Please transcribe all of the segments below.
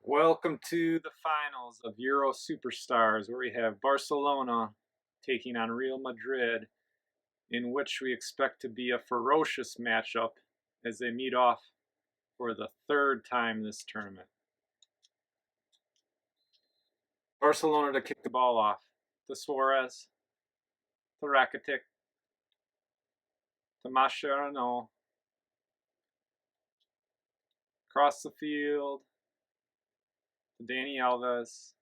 Welcome to the finals of Eurosuperstars, where we have Barcelona taking on Real Madrid, in which we expect to be a ferocious matchup as they meet off for the third time this tournament. Barcelona to kick the ball off. To Suarez. To Rakitic. To Mascherano. Across the field. To Dani Alves.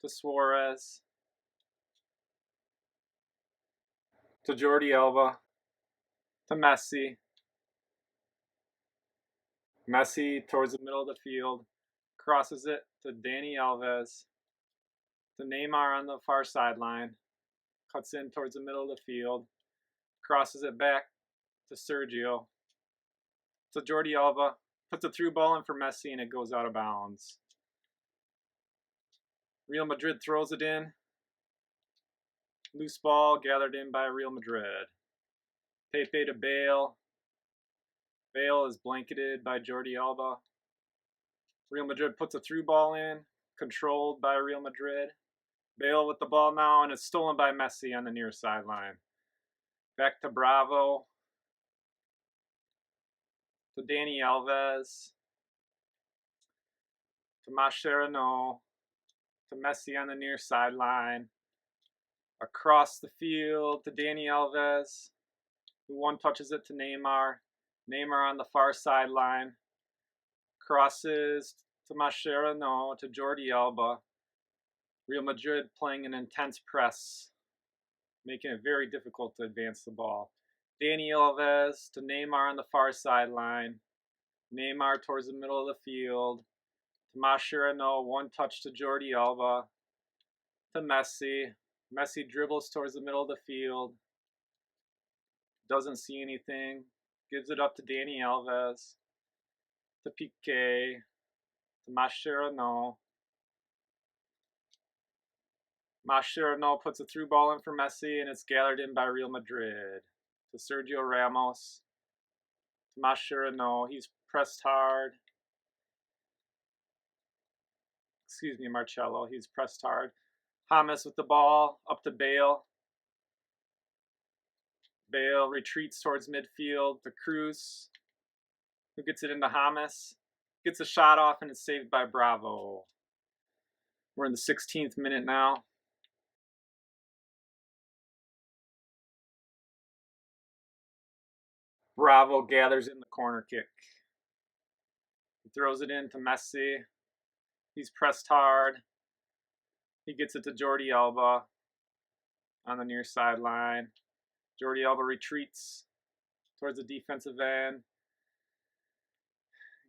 To Suarez. To Jordi Alba. To Messi. Messi towards the middle of the field. Crosses it to Dani Alves. To Neymar on the far sideline. Cuts in towards the middle of the field. Crosses it back to Sergio. To Jordi Alba. Puts a through ball in for Messi and it goes out of bounds. Real Madrid throws it in. Loose ball gathered in by Real Madrid. Pepe to Bale. Bale is blanketed by Jordi Alba. Real Madrid puts a through ball in, controlled by Real Madrid. Bale with the ball now, and it's stolen by Messi on the near sideline. Back to Bravo. To Dani Alves. To Mascherano. To Messi on the near sideline. Across the field to Dani Alves, who one touches it to Neymar. Neymar on the far sideline. Crosses to Mascherano, to Jordi Alba. Real Madrid playing an intense press, making it very difficult to advance the ball. Dani Alves to Neymar on the far sideline. Neymar towards the middle of the field. To Mascherano, one touch to Jordi Alba. To Messi. Messi dribbles towards the middle of the field. Doesn't see anything. Gives it up to Dani Alves. To Piqué. To Mascherano. Mascherano puts a through ball in for Messi, and it's gathered in by Real Madrid. To Sergio Ramos. To Mascherano. He's pressed hard. Excuse me, Marcelo. He's pressed hard. James with the ball. Up to Bale. Bale retreats towards midfield to Cruz, who gets it into James. Gets a shot off, and it's saved by Bravo. We're in the 16th minute now. Bravo gathers in the corner kick. He throws it in to Messi. He's pressed hard. He gets it to Jordi Alba on the near sideline. Jordi Alba retreats towards the defensive end.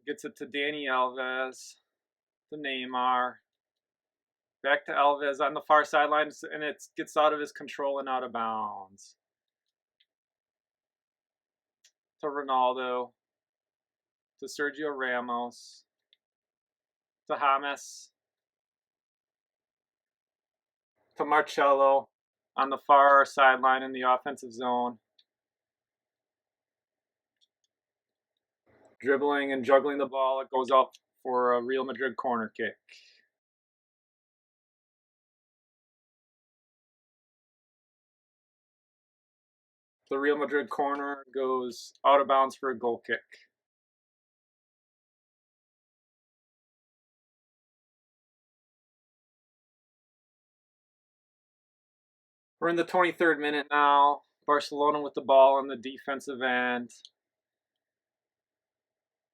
Gets it to Dani Alves. To Neymar. Back to Alves on the far sideline, and it gets out of his control and out of bounds. To Ronaldo. To Sergio Ramos. To James. To Marcelo on the far sideline in the offensive zone. Dribbling and juggling the ball, it goes up for a Real Madrid corner kick. The Real Madrid corner goes out of bounds for a goal kick. We're in the 23rd minute now. Barcelona with the ball on the defensive end.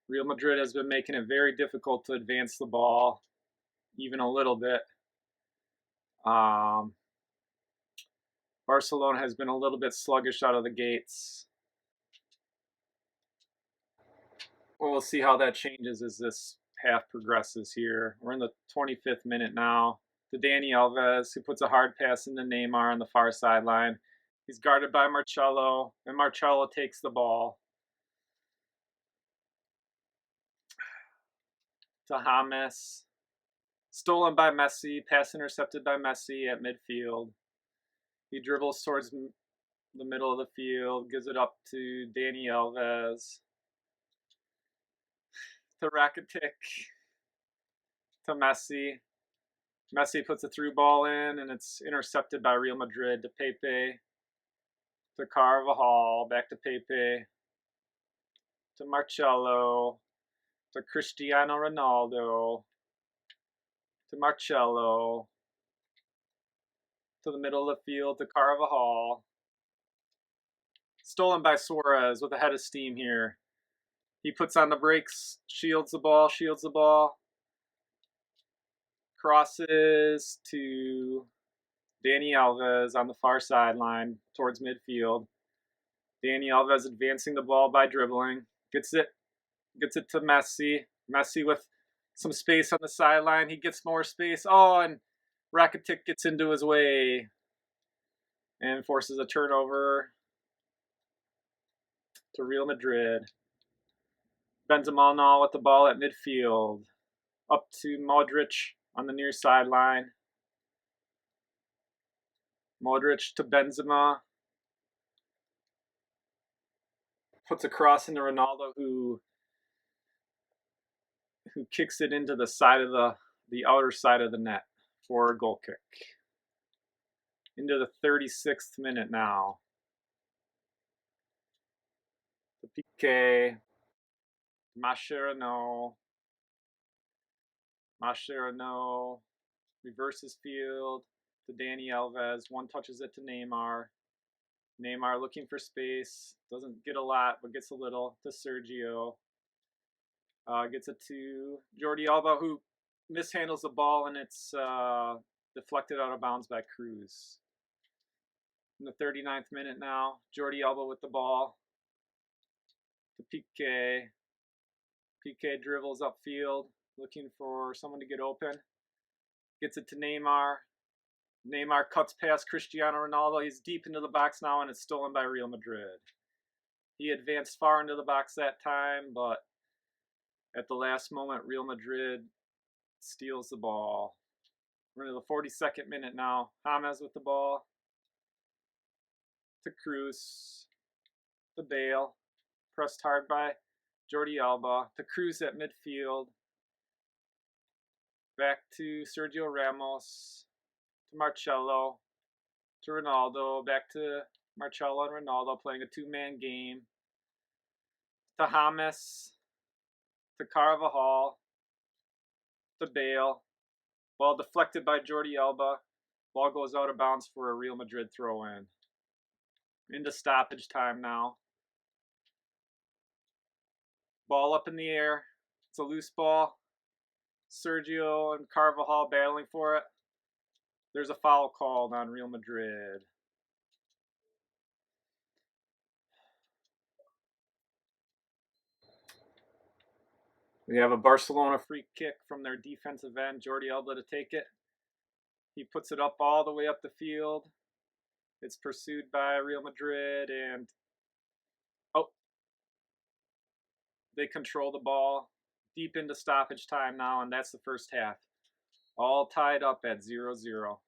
Real Madrid has been making it very difficult to advance the ball, even a little bit. Barcelona has been a little bit sluggish out of the gates. We'll see how that changes as this half progresses here. We're in the 25th minute now. To Dani Alves, who puts a hard pass into Neymar on the far sideline. He's guarded by Marcelo, and Marcelo takes the ball. To James. Stolen by Messi, pass intercepted by Messi at midfield. He dribbles towards the middle of the field, gives it up to Dani Alves. To Rakitic. to Messi. Messi puts a through ball in, and it's intercepted by Real Madrid to Pepe. To Carvajal, back to Pepe. To Marcelo. To Cristiano Ronaldo. To Marcelo. To the middle of the field, to Carvajal. Stolen by Suarez with a head of steam here. He puts on the brakes, shields the ball. Crosses to Dani Alves on the far sideline towards midfield. Dani Alves advancing the ball by dribbling. Gets it to Messi. Messi with some space on the sideline. He gets more space. Oh, and Rakitic gets into his way and forces a turnover to Real Madrid. Benzema now with the ball at midfield. Up to Modric on the near sideline. Modric to Benzema. Puts a cross into Ronaldo, who kicks it into the side of the outer side of the net for a goal kick. Into the 36th minute now. The Piqué. Mascherano reverses field to Dani Alves. One touches it to Neymar. Neymar looking for space. Doesn't get a lot, but gets a little to Sergio. Gets it to Jordi Alba, who mishandles the ball, and it's deflected out of bounds by Cruz. In the 39th minute now, Jordi Alba with the ball to Piqué. Piqué dribbles upfield, looking for someone to get open. Gets it to Neymar. Neymar cuts past Cristiano Ronaldo. He's deep into the box now, and it's stolen by Real Madrid. He advanced far into the box that time, but at the last moment, Real Madrid steals the ball. We're into the 42nd minute now. James with the ball to Cruz. To Bale. Pressed hard by Jordi Alba. To Cruz at midfield. Back to Sergio Ramos. To Marcelo. To Ronaldo. Back to Marcelo and Ronaldo playing a two-man game. To James. To Carvajal. To Bale. Ball deflected by Jordi Alba. Ball goes out of bounds for a Real Madrid throw-in. Into stoppage time now. Ball up in the air. It's a loose ball. Sergio and Carvajal battling for it. There's a foul called on Real Madrid. We have a Barcelona free kick from their defensive end, Jordi Alba, to take it. He puts it up all the way up the field. It's pursued by Real Madrid, and they control the ball deep into stoppage time now, and that's the first half. All tied up at 0-0.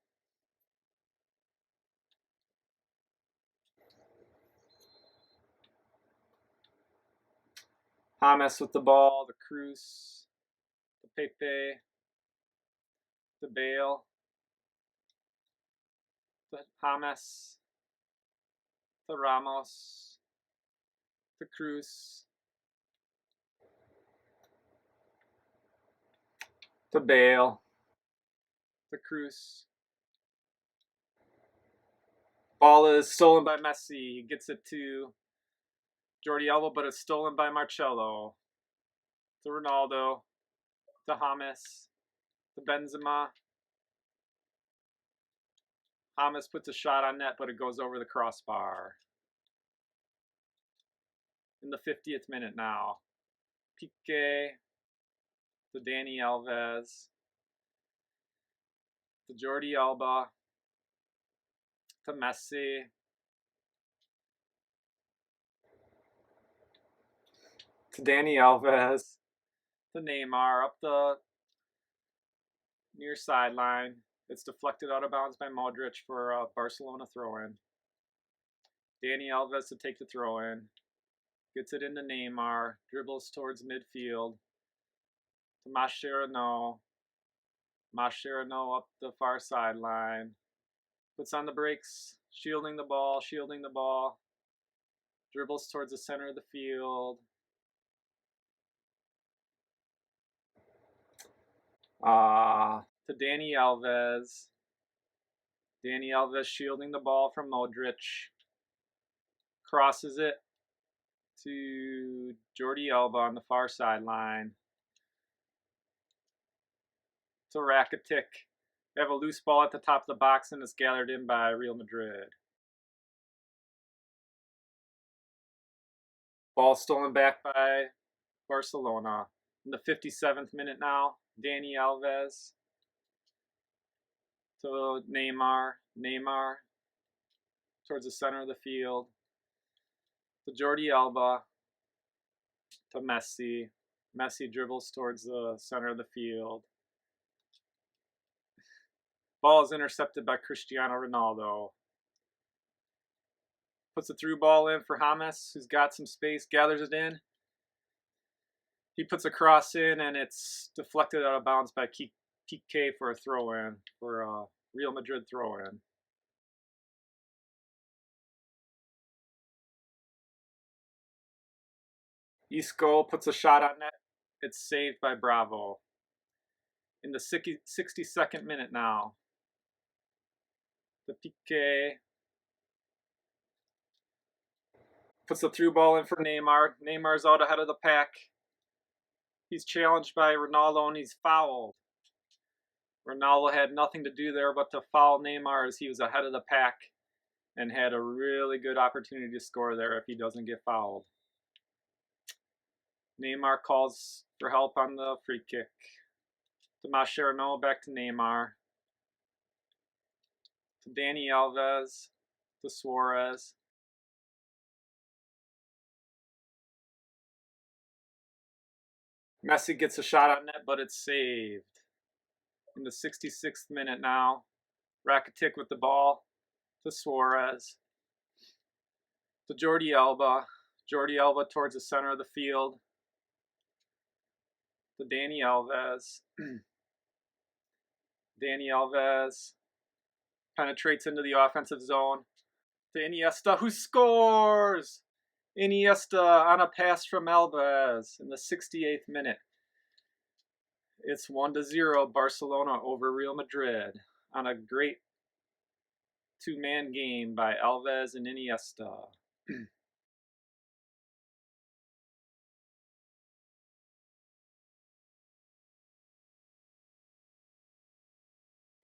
James with the ball, to Cruz, to Pepe, to Bale, to James, to Ramos, to Cruz, to Bale, to Cruz. Ball is stolen by Messi. He gets it to Jordi Alba, but it's stolen by Marcelo. To Ronaldo, to James, to Benzema. James puts a shot on net, but it goes over the crossbar. In the 50th minute now. Piqué to Dani Alves. To Jordi Alba. To Messi. To Dani Alves. To Neymar up the near sideline. It's deflected out of bounds by Modric for a Barcelona throw-in. Dani Alves to take the throw-in. Gets it into Neymar. Dribbles towards midfield. To Mascherano. Mascherano up the far sideline. Puts on the brakes, shielding the ball, shielding the ball. Dribbles towards the center of the field. To Dani Alves. Dani Alves shielding the ball from Modric. Crosses it to Jordi Alba on the far sideline. To Rakitic. They have a loose ball at the top of the box and it's gathered in by Real Madrid. Ball stolen back by Barcelona. In the 57th minute now, Dani Alves to Neymar. Neymar towards the center of the field. To Jordi Alba. To Messi. Messi dribbles towards the center of the field. Ball is intercepted by Cristiano Ronaldo. Puts a through ball in for James, who's got some space, gathers it in. He puts a cross in, and it's deflected out of bounds by Piqué for a throw-in, for a Real Madrid throw-in. Isco puts a shot on net. It's saved by Bravo. In the 62nd minute now, the Piqué puts the through ball in for Neymar. Neymar's out ahead of the pack. He's challenged by Ronaldo and he's fouled. Ronaldo had nothing to do there but to foul Neymar as he was ahead of the pack and had a really good opportunity to score there if he doesn't get fouled. Neymar calls for help on the free kick. To Mascherano, back to Neymar. To Dani Alves. To Suarez. Messi gets a shot on net, but it's saved. In the 66th minute now, Rakitic with the ball to Suarez. To Jordi Alba. Jordi Alba towards the center of the field. To Dani Alves. Dani Alves penetrates into the offensive zone. To Iniesta, who scores! Iniesta on a pass from Alves in the 68th minute. It's 1-0 Barcelona over Real Madrid on a great two-man game by Alves and Iniesta.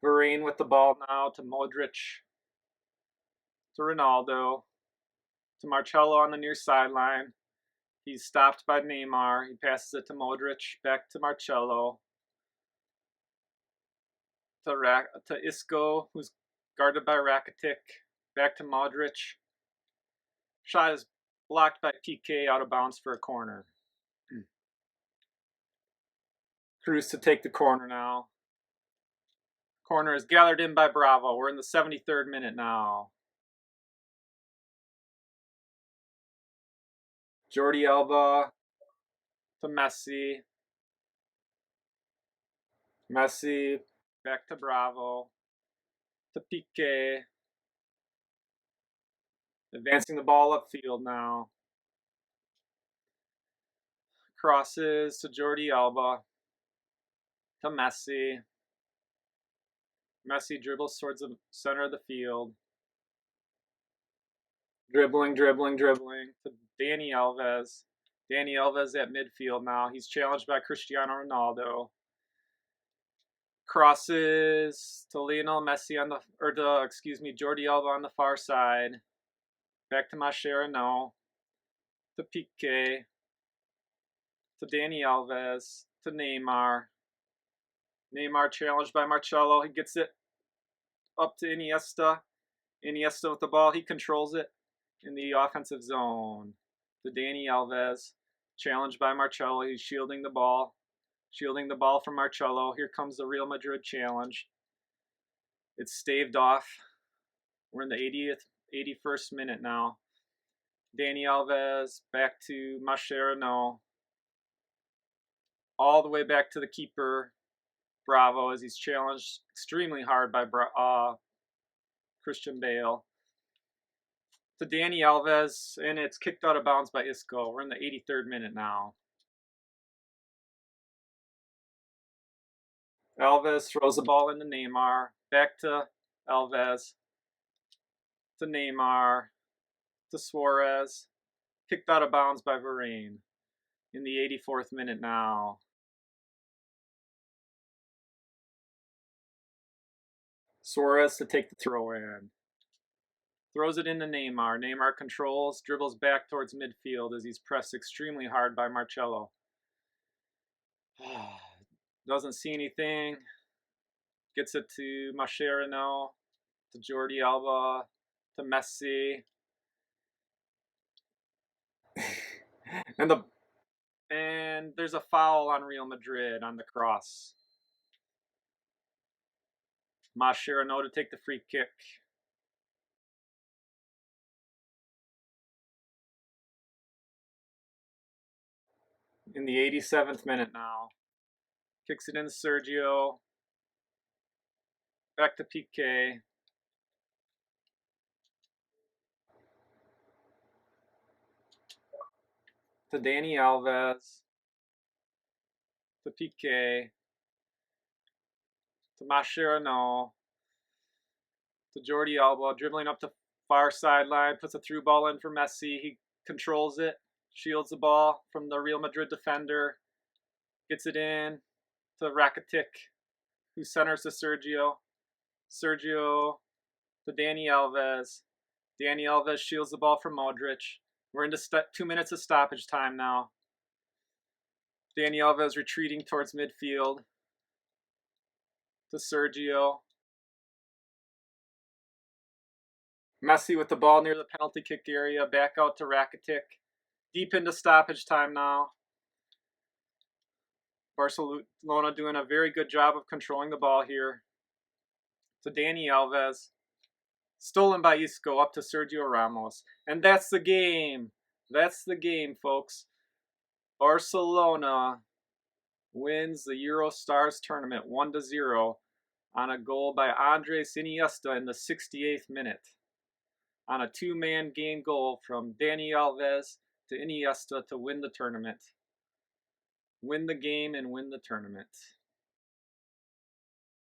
Varane with the ball now to Modric. To Ronaldo. To Marcelo on the near sideline. He's stopped by Neymar. He passes it to Modric. Back to Marcelo. To Isco, who's guarded by Rakitic. Back to Modric. Shot is blocked by Piqué out of bounds for a corner. Cruz to take the corner now. Corner is gathered in by Bravo. We're in the 73rd minute now. Jordi Alba to Messi. Messi back to Bravo. To Piqué. Advancing the ball upfield now. Crosses to Jordi Alba. To Messi. Messi dribbles towards the center of the field. Dribbling to Dani Alves. Dani Alves at midfield now. He's challenged by Cristiano Ronaldo. Crosses to Lionel Messi Jordi Alba on the far side. Back to Mascherano. To Piqué. To Dani Alves. To Neymar. Neymar challenged by Marcelo. He gets it up to Iniesta. Iniesta with the ball. He controls it in the offensive zone. To Dani Alves. Challenged by Marcelo. He's shielding the ball. Shielding the ball from Marcelo. Here comes the Real Madrid challenge. It's staved off. We're in the 81st minute now. Dani Alves back to Mascherano. All the way back to the keeper. Bravo as he's challenged extremely hard by Christian Bale. To Dani Alves, and it's kicked out of bounds by Isco. We're in the 83rd minute now. Alves throws the ball into Neymar. Back to Alves. To Neymar. To Suarez. Kicked out of bounds by Varane. In the 84th minute now. Suarez to take the throw in. Throws it into Neymar. Neymar controls, dribbles back towards midfield as he's pressed extremely hard by Marcelo. Doesn't see anything. Gets it to Mascherano, to Jordi Alba, to Messi. and there's a foul on Real Madrid on the cross. Mascherano to take the free kick. In the 87th minute now. Kicks it in Sergio. Back to Piqué. To Dani Alves. To Piqué. To Mascherano. To Jordi Alba, dribbling up the far sideline, puts a through ball in for Messi. He controls it, shields the ball from the Real Madrid defender, gets it in to Rakitic, who centers to Sergio. Sergio to Dani Alves. Dani Alves shields the ball from Modric. We're into 2 minutes of stoppage time now. Dani Alves retreating towards midfield to Sergio. Messi with the ball near the penalty kick area. Back out to Rakitic. Deep into stoppage time now. Barcelona doing a very good job of controlling the ball here. To Dani Alves. Stolen by Isco up to Sergio Ramos. And that's the game. That's the game, folks. Barcelona wins the Eurostars tournament 1-0 on a goal by Andres Iniesta in the 68th minute. On a two-man game goal from Dani Alves to Iniesta to win the tournament. Win the game and win the tournament.